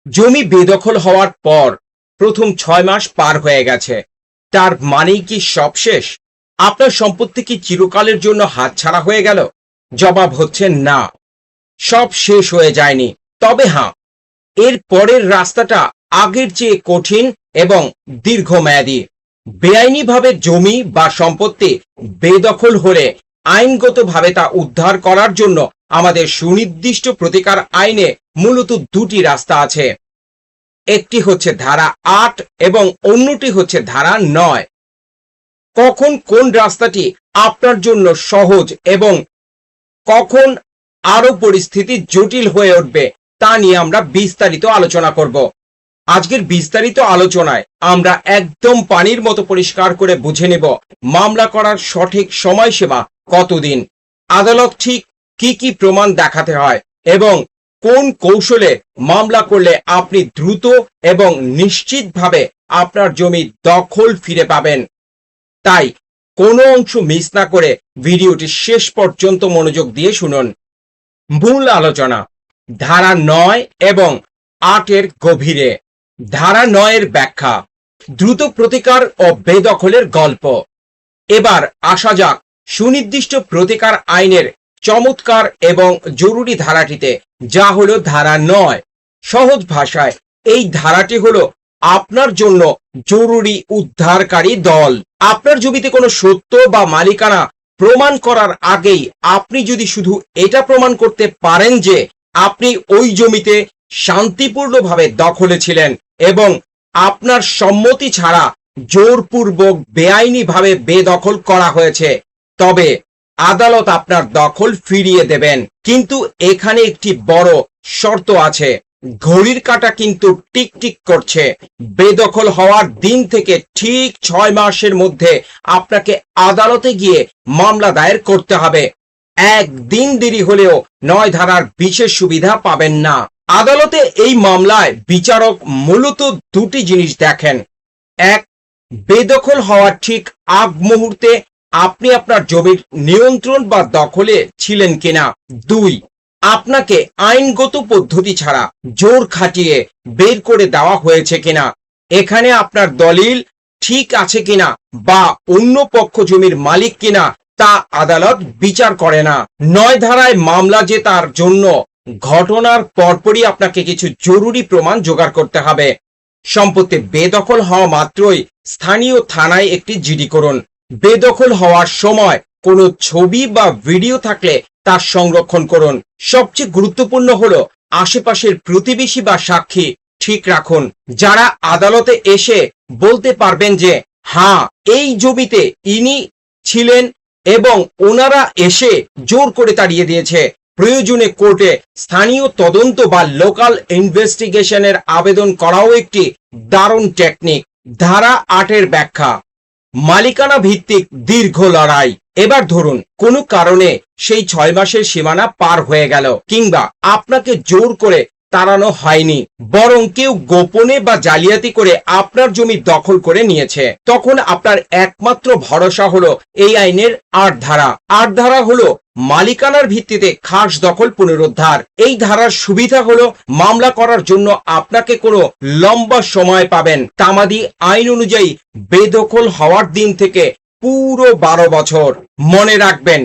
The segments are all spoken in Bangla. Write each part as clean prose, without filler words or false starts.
জমি বেদখল হওয়ার পর প্রথম 6 মাস পার হয়ে গেছে, তার মানেই কি সব শেষ? আপনার সম্পত্তি কি চিরকালের জন্য হাতছাড়া হয়ে গেল? জবাব হচ্ছে না, সব শেষ হয়ে যায়নি। তবে হ্যাঁ, এর পরের রাস্তাটা আগের চেয়ে কঠিন এবং দীর্ঘমেয়াদী। বেআইনিভাবে জমি বা সম্পত্তি বেদখল হলে আইনগতভাবে তা উদ্ধার করার জন্য আমাদের সুনির্দিষ্ট প্রতিকার আইনে মূলত দুটি রাস্তা আছে। একটি হচ্ছে ধারা ৮ এবং অন্যটি হচ্ছে ধারা ৯। কখন কোন রাস্তাটি আপনার জন্য সহজ এবং কখন আরো পরিস্থিতি জটিল হয়ে উঠবে তা নিয়ে আমরা বিস্তারিত আলোচনা করব। আজকের বিস্তারিত আলোচনায় আমরা একদম পানির মতো পরিষ্কার করে বুঝে নেব মামলা করার সঠিক সময়সীমা কতদিন, আদালত ঠিক কি কি প্রমাণ দেখাতে হয় এবং কোন কৌশলে মামলা করলে আপনি দ্রুত এবং নিশ্চিতভাবে আপনার জমি দখল ফিরে পাবেন। তাই কোনো অংশ মিস না করে ভিডিওটি শেষ পর্যন্ত মনোযোগ দিয়ে শুনুন। মূল আলোচনা ধারা ৯ এবং ৮ এর গভীরে। ধারা ৯ এর ব্যাখ্যা, দ্রুত প্রতিকার ও বেদখলের গল্প। এবার আসা যাক সুনির্দিষ্ট প্রতিকার আইনের চমৎকার এবং জরুরি ধারাটিতে, যা হলো ধারা ৯। সহজ ভাষায় এই ধারাটি হলো আপনার জন্য জরুরি উদ্ধারকারী দল। আপনার জমিতে কোনো সত্য বা মালিকানা প্রমাণ করার আগেই আপনি যদি শুধু এটা প্রমাণ করতে পারেন যে আপনি ওই জমিতে শান্তিপূর্ণভাবে দখলে ছিলেন এবং আপনার সম্মতি ছাড়া জোরপূর্বক বেআইনিভাবে বেদখল করা হয়েছে, তবে আদালত আপনার দখল ফিরিয়ে দেবেন। কিন্তু এখানে একটি বড় শর্ত আছে, ঘড়ির কাঁটা কিন্তু টিকটিক করছে। বেদখল হওয়ার দিন থেকে ঠিক 6 মাসের মধ্যে আপনাকে আদালতে গিয়ে মামলা দায়ের করতে হবে। একদিন দেরি হলেও ৯ ধারার বিশেষ সুবিধা পাবেন না। আদালতে এই মামলায় বিচারক মূলত দুটি জিনিস দেখেন। এক, বেদখল হওয়ার ঠিক আগ মুহূর্তে আপনি আপনার জমির নিয়ন্ত্রণ বা দখলে ছিলেন কিনা। ২, আপনাকে আইনগত পদ্ধতি ছাড়া জোর খাটিয়ে বের করে দেওয়া হয়েছে কিনা। এখানে আপনার দলিল ঠিক আছে কিনা বা অন্য পক্ষ জমির মালিক কিনা তা আদালত বিচার করে না। ৯ ধারায় মামলা জেতার জন্য ঘটনার পরপরই আপনাকে কিছু জরুরি প্রমাণ জোগাড় করতে হবে। সম্পত্তি বেদখল হওয়া মাত্রই স্থানীয় থানায় একটি জিডি করুন। বেদখল হওয়ার সময় কোনো ছবি বা ভিডিও থাকলে তা সংরক্ষণ করুন। সবচেয়ে গুরুত্বপূর্ণ হলো আশেপাশের প্রতিবেশী বা সাক্ষী ঠিক রাখুন, যারা আদালতে এসে বলতে পারবেন যে হ্যাঁ, এই জমিতে ইনি ছিলেন এবং ওনারা এসে জোর করে তাড়িয়ে দিয়েছে। প্রয়োজনে কোর্টে স্থানীয় তদন্ত বা লোকাল ইনভেস্টিগেশনের আবেদন করাও একটি দারুণ টেকনিক। ধারা ৮ এর ব্যাখ্যা, মালিকানা ভিত্তিক দীর্ঘ লড়াই। এবার ধরুন কোনো কারণে সেই 6 মাসের সীমানা পার হয়ে গেল, কিংবা আপনাকে জোর করে তাড়ানো হয়নি, বরং কেউ গোপনে বা জালিয়াতি করে আপনার জমি দখল করে নিয়েছে। তখন আপনার একমাত্র ভরসা হলো এই আইনের ৮ ধারা। ৮ ধারা হলো মালিকানার ভিত্তিতে খাস দখল পুনরুদ্ধার। এই ধারার সুবিধা হলো মামলা করার জন্য আপনাকে কোনো লম্বা সময় পাবেন। তামাদি আইন অনুযায়ী বেদখল হওয়ার দিন থেকে পুরো 12 বছর। মনে রাখবেন,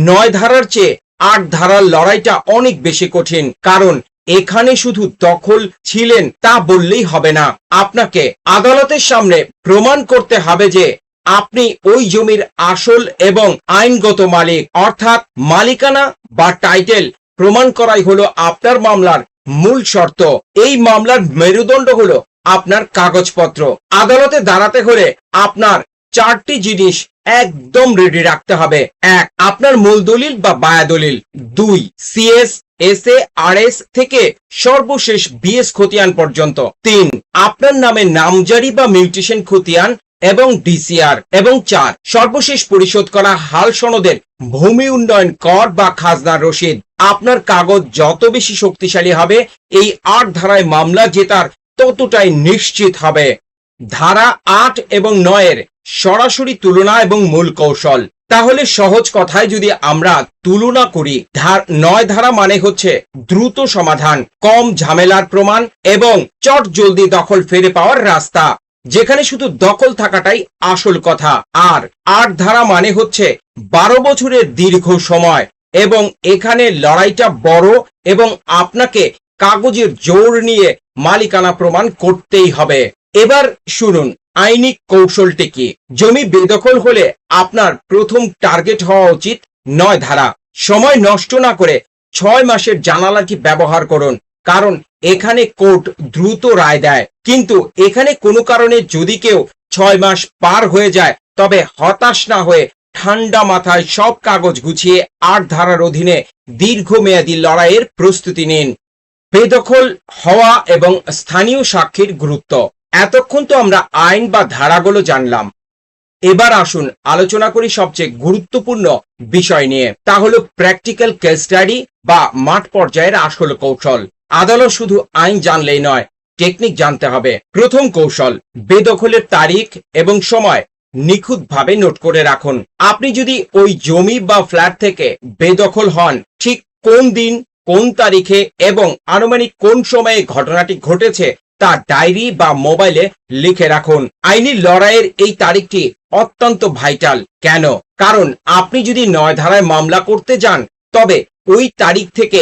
৯ ধারার চেয়ে ৮ ধারার লড়াইটা অনেক বেশি কঠিন, কারণ এখানে শুধু দখল ছিলেন তা বললেই হবে না, আপনাকে আদালতের সামনে প্রমাণ করতে হবে যে আপনি ওই জমির আসল এবং আইনগত মালিক। অর্থাৎ মালিকানা বা টাইটেল প্রমাণ করাই হলো আপনার মামলার মূল শর্ত। এই মামলার মেরুদণ্ড হলো আপনার কাগজপত্র। আদালতে দাঁড়াতে হলে আপনার 4টি জিনিস একদম রেডি রাখতে হবে। ১, আপনার মূল দলিল বা বায়া দলিল। ২, সিএস, এসএ, আরএস থেকে সর্বশেষ বিএস খতিয়ান পর্যন্ত। ৩, আপনার নামে নামজারি বা মিউটেশন খতিয়ান এবং ডিসিআর। এবং ৪, সর্বশেষ পরিশোধ করা হাল সনদের ভূমি উন্নয়ন কর বা খাজনার রসিদ। আপনার কাগজ যত বেশি শক্তিশালী হবে, এই ৮ ধারায় মামলা জেতার ততটাই নিশ্চিত হবে। ধারা ৮ এবং ৯ এর সরাসরি তুলনা এবং মূল কৌশল। তাহলে সহজ কথায় যদি আমরা তুলনা করি, 9 ধারা মানে হচ্ছে দ্রুত সমাধান, কম ঝামেলার প্রমাণ এবং চট জলদি দখল ফিরে পাওয়ার রাস্তা, যেখানে শুধু দখল থাকাটাই আসল কথা। আর 8 ধারা মানে হচ্ছে 12 বছরের দীর্ঘ সময় এবং এখানে লড়াইটা বড় এবং আপনাকে কাগজের জোর নিয়ে মালিকানা প্রমাণ করতেই হবে। এবার শুনুন আইনি কৌশলটি কি। জমি বেদখল হলে আপনার প্রথম টার্গেট হওয়া উচিত 9 ধারা। সময় নষ্ট না করে 6 মাসের জানালাটি ব্যবহার করুন, কারণ এখানে কোর্ট দ্রুত রায় দেয়। কিন্তু এখানে কোনো কারণে যদি কেউ 6 মাস পার হয়ে যায়, তবে হতাশ না হয়ে ঠান্ডা মাথায় সব কাগজ গুছিয়ে 8 ধারার অধীনে দীর্ঘমেয়াদী লড়াইয়ের প্রস্তুতি নিন। বেদখল হওয়া এবং স্থানীয় সাক্ষীর গুরুত্ব। এতক্ষণ তো আমরা আইন বা ধারাগুলো জানলাম, এবার আসুন আলোচনা করি সবচেয়ে গুরুত্বপূর্ণ বিষয় নিয়ে। তা হলো প্র্যাকটিক্যাল কেস স্টাডি বা মাঠ পর্যায়ের আসল কৌশল। আদালত শুধু আইন জানলেই নয়, টেকনিক জানতে হবে। প্রথম কৌশল, বেদখলের তারিখ এবং সময় নিখুঁতভাবে নোট করে রাখুন। আপনি যদি ওই জমি বা ফ্ল্যাট থেকে বেদখল হন, ঠিক কোন দিন, কোন তারিখে এবং আনুমানিক কোন সময়ে ঘটনাটি ঘটেছে তা ডায়েরি বা মোবাইলে লিখে রাখুন। আইনি লড়াইয়ের এই তারিখটি অত্যন্ত ভাইটাল। কেন? কারণ আপনি যদি 9 ধারায় মামলা করতে যান, তবে ওই তারিখ থেকে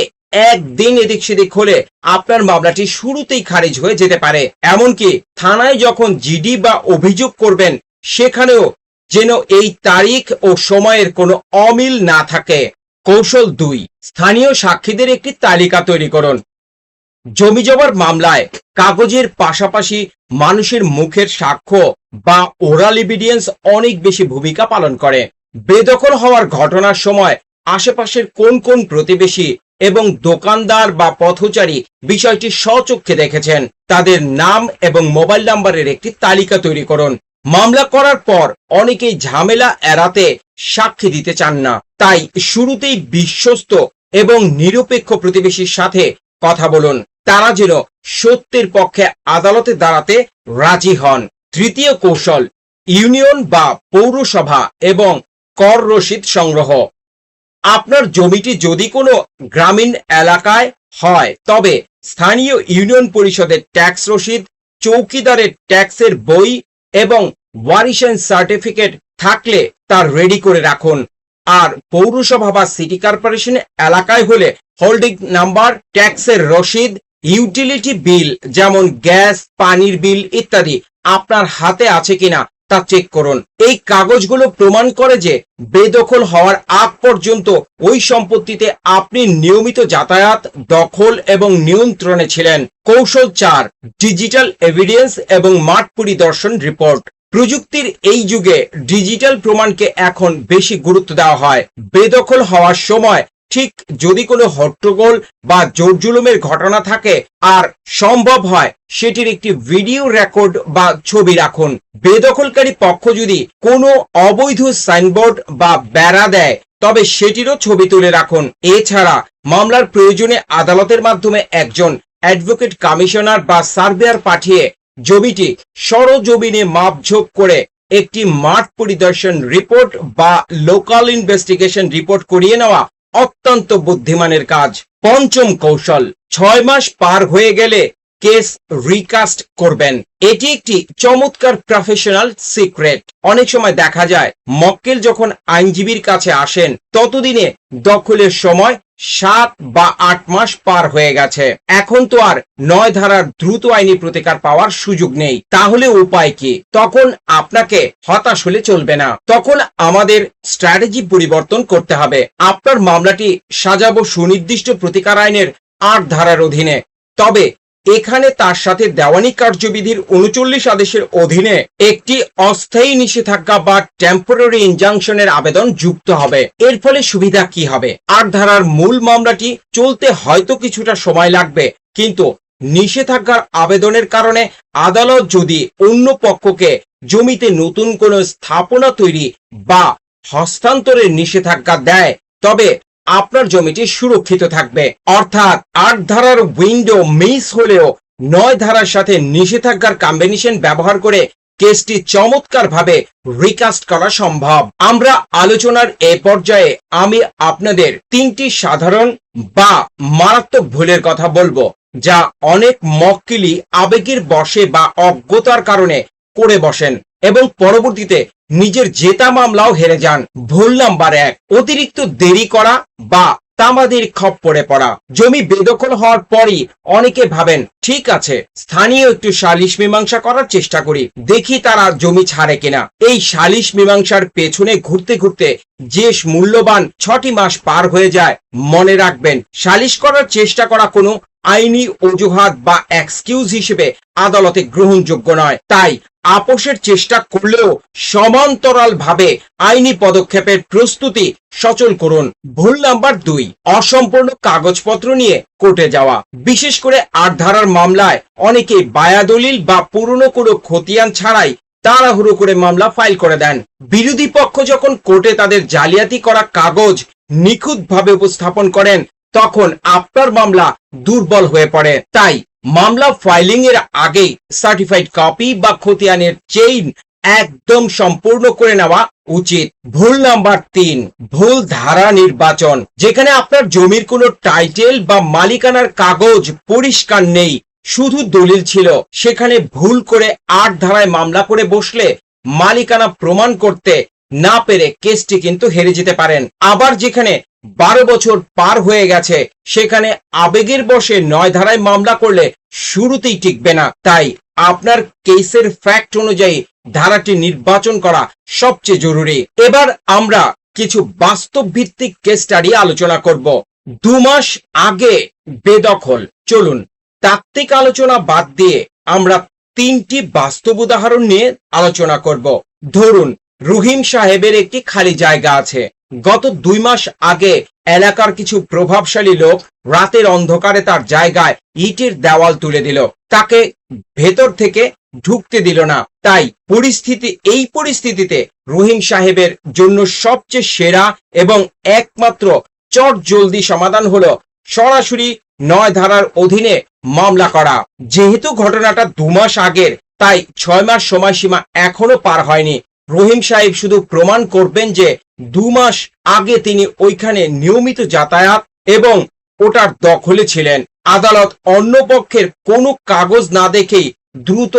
একদিন এদিক সেদিক হলে আপনার মামলাটি শুরুতেই খারিজ হয়ে যেতে পারে। এমনকি থানায় যখন জিডি বা অভিযোগ করবেন, সেখানেও যেন এই তারিখ ও সময়ের কোনো অমিল না থাকে। কৌশল 2, স্থানীয় সাক্ষীদের একটি তালিকা তৈরি করুন। জমি জমার মামলায় কাগজের পাশাপাশি মানুষের মুখের সাক্ষ্য বা ওরাল এভিডেন্স অনেক বেশি ভূমিকা পালন করে। বেদখল হওয়ার ঘটনার সময় আশেপাশের কোন কোন প্রতিবেশী এবং দোকানদার বা পথচারী বিষয়টি স্বচক্ষে দেখেছেন, তাদের নাম এবং মোবাইল নাম্বারের একটি তালিকা তৈরি করুন। মামলা করার পর অনেকেই ঝামেলা এড়াতে সাক্ষী দিতে চান না, তাই শুরুতেই বিশ্বস্ত এবং নিরপেক্ষ প্রতিবেশীর সাথে কথা বলুন, তারা যেন সত্যের পক্ষে আদালতে দাঁড়াতে রাজি হন। তৃতীয় কৌশল, ইউনিয়ন বা পৌরসভা এবং কর রসিদ সংগ্রহ। আপনার জমিটি যদি কোনো গ্রামীণ এলাকায় হয়, তবে স্থানীয় ইউনিয়ন পরিষদের ট্যাক্স রসিদ, চৌকিদারের ট্যাক্সের বই এবং ওয়ারিশন সার্টিফিকেট থাকলে তা রেডি করে রাখুন। আর পৌরসভা বা সিটি কর্পোরেশন এলাকায় হলে হোল্ডিং নাম্বার, ট্যাক্সের রসিদ, ইউটিলিটি বিল যেমন গ্যাস, পানির বিল ইত্যাদি আপনার হাতে আছে কিনা তা চেক করুন। এই কাগজগুলো প্রমাণ করে যে বেদখল হওয়ার আগ পর্যন্ত ওই সম্পত্তিতে আপনি নিয়মিত যাতায়াত, দখল এবং নিয়ন্ত্রণে ছিলেন। কৌশল 4, ডিজিটাল এভিডেন্স এবং মাঠ পরিদর্শন রিপোর্ট। প্রযুক্তির এই যুগে ডিজিটাল প্রমাণকে এখন বেশি গুরুত্ব দেওয়া হয়। বেদখল হওয়ার সময় ঠিক যদি কোনো হট্টগোল বা জোরজুলুমের ঘটনা থাকে আর সম্ভব হয় সেটির একটি ভিডিও রেকর্ড বা ছবি রাখুন। বেদখলকারী পক্ষ যদি কোনো অবৈধ সাইনবোর্ড বা বেড়া দেয়, তবে সেটিরও ছবি তুলে রাখুন। এছাড়া মামলার প্রয়োজনে আদালতের মাধ্যমে একজন অ্যাডভোকেট, কমিশনার বা সার্ভেয়ার পাঠিয়ে জমিটি সরজমিনে মাপঝোপ করে একটি মাঠ পরিদর্শন রিপোর্ট বা লোকাল ইনভেস্টিগেশন রিপোর্ট করিয়ে নেওয়া অত্যন্ত বুদ্ধিমানের কাজ। পঞ্চম কৌশল, 6 মাস পার হয়ে গেলে কেস রিকাস্ট করবেন। এটি একটি চমৎকার প্রফেশনাল সিক্রেট। অনেক সময় দেখা যায় মক্কেল যখন আইনজীবীর কাছে আসেন, ততদিনে দখলের সময় 7 বা 8 মাস পার হয়ে গেছে। এখন তো আর 9 ধারার দ্রুত আইনি প্রতিকার পাওয়ার সুযোগ নেই। তাহলে উপায় কি? তখন আপনাকে হতাশ হলে চলবে না। তখন আমাদের স্ট্র্যাটেজি পরিবর্তন করতে হবে। আপনার মামলাটি সাজাবো সুনির্দিষ্ট প্রতিকার আইনের 8 ধারার অধীনে। তবে এখানে তার সাথে দেওয়ানি কার্যবিধির 39 আদেশের অধীনে একটি অস্থায়ী নিষেধাজ্ঞা বা টেম্পোরারি ইনজাংশনের আবেদন যুক্ত হবে। এর ফলে সুবিধা কি হবে? 8 ধারার মূল মামলাটি চলতে হয়তো কিছুটা সময় লাগবে, কিন্তু নিষেধাজ্ঞার আবেদনের কারণে আদালত যদি অন্য পক্ষকে জমিতে নতুন কোনো স্থাপনা তৈরি বা হস্তান্তরের নিষেধাজ্ঞা দেয়, তবে আপনার জমিটি সুরক্ষিত থাকবে। অর্থাৎ 8 ধারার উইন্ডো মিস হলেও 9 ধারার সাথে নিষেধাজ্ঞার কম্বিনেশন ব্যবহার করে কেসটি চমৎকারভাবে রিকাস্ট করা সম্ভব। আমরা আলোচনার এ পর্যায়ে আমি আপনাদের 3টি সাধারণ বা মারাত্মক ভুলের কথা বলবো, যা অনেক মক্কেলই আবেগের বশে বা অজ্ঞতার কারণে করে বসেন এবং পরবর্তীতে নিজের জেতা মামলাও হেরে যান। ভুল নাম্বার 1, অতিরিক্ত দেরি করা বা তামাদির খপ্পরে পড়া। জমি বেদখল হওয়ার পরই অনেকে ভাবেন, ঠিক আছে, স্থানীয় একটু সালিশ মীমাংসা করার চেষ্টা করি, দেখি তারা জমি ছাড়ে কিনা। এই সালিশ মীমাংসার পেছনে ঘুরতে ঘুরতে যে মূল্যবান 6টি মাস পার হয়ে যায়। মনে রাখবেন, সালিশ করার চেষ্টা করা কোনো আইনি অজুহাত বা এক্সকিউজ হিসেবে আদালতে গ্রহণযোগ্য নয়। তাই আপোষের চেষ্টা করলেও সমান্তরালভাবে আইনি পদক্ষেপের প্রস্তুতি সচল করুন। ভুল নাম্বার 2, অসম্পূর্ণ কাগজপত্র নিয়ে কোর্টে যাওয়া। বিশেষ করে 8 ধারার মামলায় অনেকে বায়াদলিল বা পুরনো কোনো খতিয়ান ছাড়াই তাড়াহুড়ো করে মামলা ফাইল করে দেন। বিরোধী পক্ষ যখন কোর্টে তাদের জালিয়াতি করা কাগজ নিখুঁতভাবে উপস্থাপন করেন, তখন আপনার মামলা দুর্বল হয়ে পড়ে। তাই মামলা ফাইলিং এর আগেই সার্টিফাইড কপি বা খতিয়ানের চেইন একদম সম্পূর্ণ করে নেওয়া উচিত। ভুল নাম্বার 3, ভুল ধারা নির্বাচন। যেখানে আপনার জমির কোনো টাইটেল বা মালিকানার কাগজ পরিষ্কার নেই, শুধু দলিল ছিল, সেখানে ভুল করে 8 ধারায় মামলা করে বসলে মালিকানা প্রমাণ করতে না পেরে কেসটি কিন্তু হেরে যেতে পারেন। আবার যেখানে 12 বছর পার হয়ে গেছে, সেখানে আবেগের বশে 9 ধারায় মামলা করলে শুরুতেই টিকবে না। তাই আপনার কেসের ফ্যাক্ট অনুযায়ী ধারাটি নির্বাচন করা সবচেয়ে জরুরি। এবার আমরা কিছু বাস্তব ভিত্তিক কেস স্টাডি আলোচনা করব। 2 মাস আগে বেদখল। চলুন তাত্ত্বিক আলোচনা বাদ দিয়ে আমরা 3টি বাস্তব উদাহরণ নিয়ে আলোচনা করব। ধরুন, রহিম সাহেবের একটি খালি জায়গা আছে। গত 2 মাস আগে এলাকার কিছু প্রভাবশালী লোক রাতের অন্ধকারে তার জায়গায় ইটের দেওয়াল তুলে দিল, তাকে ভেতর থেকে ঢুকতে দিল না। তাই এই পরিস্থিতিতে রহিম সাহেবের জন্য সবচেয়ে সেরা এবং একমাত্র চটজলদি সমাধান হলো সরাসরি 9 ধারার অধীনে মামলা করা। যেহেতু ঘটনাটা 2 মাস আগের, তাই 6 মাস সময়সীমা এখনো পার হয়নি। রহিম সাহেব শুধু প্রমাণ করবেন যে 2 মাস আগে তিনি ওইখানে নিয়মিত যাতায়াত এবং ওটার দখলে ছিলেন। আদালত অন্য পক্ষের কোনো কাগজ না দেখেই দ্রুত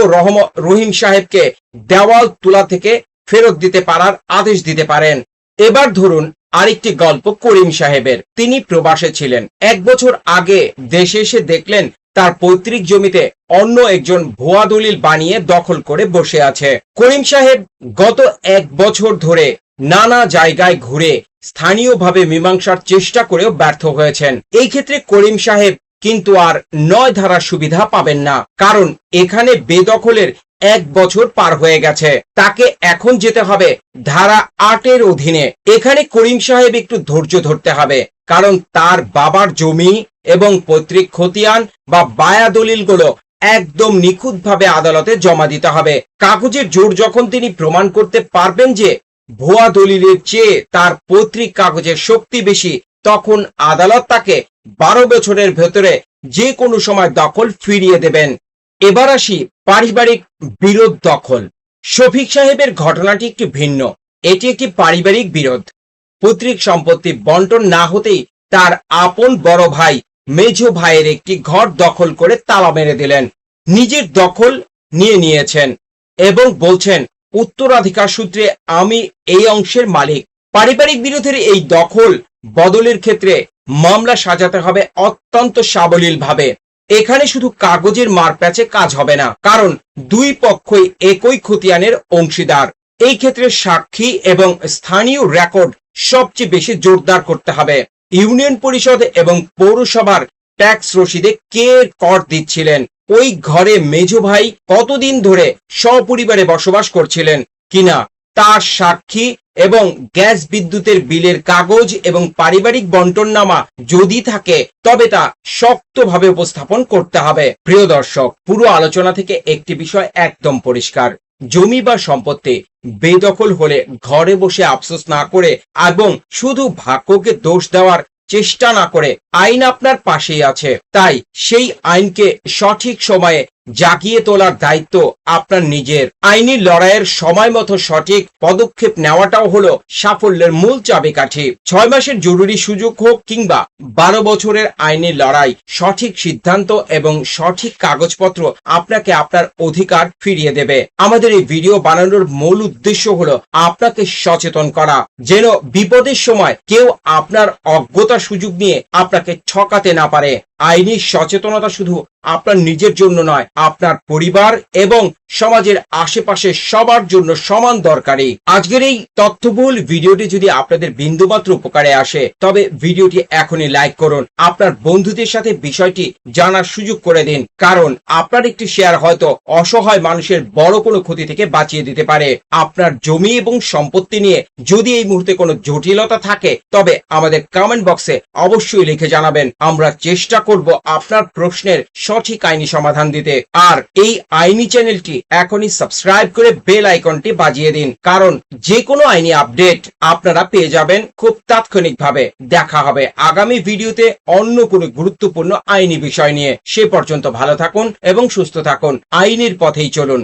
রহিম সাহেবকে দেওয়াল তোলা থেকে ফেরত দিতে পারার আদেশ দিতে পারেন। এবার ধরুন আরেকটি গল্প করিম সাহেবের। তিনি প্রবাসে ছিলেন। 1 বছর আগে দেশে এসে দেখলেন তার পৈতৃক জমিতে অন্য একজন ভুয়া দলিল বানিয়ে দখল করে বসে আছে। করিম সাহেব গত 1 বছর ধরে নানা জায়গায় ঘুরে স্থানীয়ভাবে মীমাংসার চেষ্টা করেও ব্যর্থ হয়েছেন। এই ক্ষেত্রে করিম সাহেব কিন্তু আর 9 ধারার সুবিধা পাবেন না, কারণ এখানে বেদখলের 1 বছর পার হয়ে গেছে। তাকে এখন যেতে হবে ধারা 8 এর অধীনে। এখানে করিম সাহেব একটু ধৈর্য ধরতে হবে, কারণ তার বাবার জমি এবং পৈতৃক খতিয়ান বা বায়া দলিলগুলো একদম নিখুঁতভাবে আদালতে জমা দিতে হবে। কাগজের জোর যখন তিনি প্রমাণ করতে পারবেন যে ভুয়া দলিলের চেয়ে তার পৈতৃক কাগজের শক্তি বেশি, তখন আদালত তাকে 12 বছরের ভেতরে যে কোনো সময় দখল ফিরিয়ে দেবেন। এবার আসি পারিবারিক বিরোধ দখল। শফিক সাহেবের ঘটনাটি একটু ভিন্ন। এটি একটি পারিবারিক বিরোধ। পৈতৃক সম্পত্তি বন্টন না হতেই তার আপন বড় ভাই মেঝো ভাইয়ের একটি ঘর দখল করে তালা মেরে দিলেন। নিজের দখল নিয়েছেন এবং বলছেন, উত্তরাধিকার সূত্রে আমি এই অংশের মালিক। পারিবারিক বিরোধের এই দখল বদলের ক্ষেত্রে মামলা সাজাতে হবে অত্যন্ত সাবলীল ভাবে। এখানে শুধু কাগজের মারপ্যাচে কাজ হবে না, কারণ 2 পক্ষই একই খতিয়ানের অংশীদার। এই ক্ষেত্রে সাক্ষী এবং স্থানীয় রেকর্ড সবচেয়ে বেশি জোরদার করতে হবে। ইউনিয়ন পরিষদ এবং পৌরসভার ট্যাক্স রসিদে কে কর দিচ্ছিলেন, ওই ঘরে মেঝো ভাই কতদিন ধরে সপরিবারে বসবাস করছিলেন কিনা তার সাক্ষী এবং গ্যাস বিদ্যুতের বিলের কাগজ এবং পারিবারিক বন্টননামা যদি থাকে, তবে তা শক্তভাবে উপস্থাপন করতে হবে। প্রিয় দর্শক, পুরো আলোচনা থেকে একটি বিষয় একদম পরিষ্কার। জমি বা সম্পত্তি বেদখল হলে ঘরে বসে আফসোস না করে এবং শুধু ভাগ্যকে দোষ দেওয়ার চেষ্টা না করে আইন আপনার পাশেই আছে। তাই সেই আইনকে সঠিক সময়ে জাগিয়ে তোলার দায়িত্ব আপনার নিজের। আইনি লড়াইয়ের সময় মতো সঠিক পদক্ষেপ নেওয়াটাও হলো সাফল্যের মূল চাবিকাঠি। 6 মাসের জরুরি সুযোগ হোক কিংবা 12 বছরের আইনি লড়াই, সঠিক সিদ্ধান্ত এবং সঠিক কাগজপত্র আপনাকে আপনার অধিকার ফিরিয়ে দেবে। আমাদের এই ভিডিও বানানোর মূল উদ্দেশ্য হলো আপনাকে সচেতন করা, যেন বিপদের সময় কেউ আপনার অজ্ঞতার সুযোগ নিয়ে আপনাকে ঠকাতে না পারে। আইনি সচেতনতা শুধু আপনার নিজের জন্য নয়, আপনার পরিবার এবং সমাজের আশেপাশে সবার জন্য সমান দরকারি। আজকের এই তথ্যবহুল ভিডিওটি যদি আপনাদের বিন্দুমাত্র উপকারে আসে, তবে ভিডিওটি এখনই লাইক করুন, আপনার বন্ধুদের সাথে বিষয়টি জানার সুযোগ করে দিন, কারণ আপনার একটি শেয়ার হয়তো অসহায় মানুষের বড় কোনো ক্ষতি থেকে বাঁচিয়ে দিতে পারে। আপনার জমি এবং সম্পত্তি নিয়ে যদি এই মুহূর্তে কোনো জটিলতা থাকে, তবে আমাদের কমেন্ট বক্সে অবশ্যই লিখে জানাবেন। আমরা চেষ্টা করব আপনার প্রশ্নের সঠিক আইনি সমাধান দিতে। আর এই আইনি চ্যানেলটি এখনই সাবস্ক্রাইব করে বেল আইকনটি বাজিয়ে দিন, কারণ যে কোনো আইনি আপডেট আপনারা পেয়ে যাবেন খুব তাৎক্ষণিকভাবে। দেখা হবে আগামী ভিডিওতে অন্য কোনো গুরুত্বপূর্ণ আইনি বিষয় নিয়ে। সে পর্যন্ত ভালো থাকুন এবং সুস্থ থাকুন। আইনের পথেই চলুন।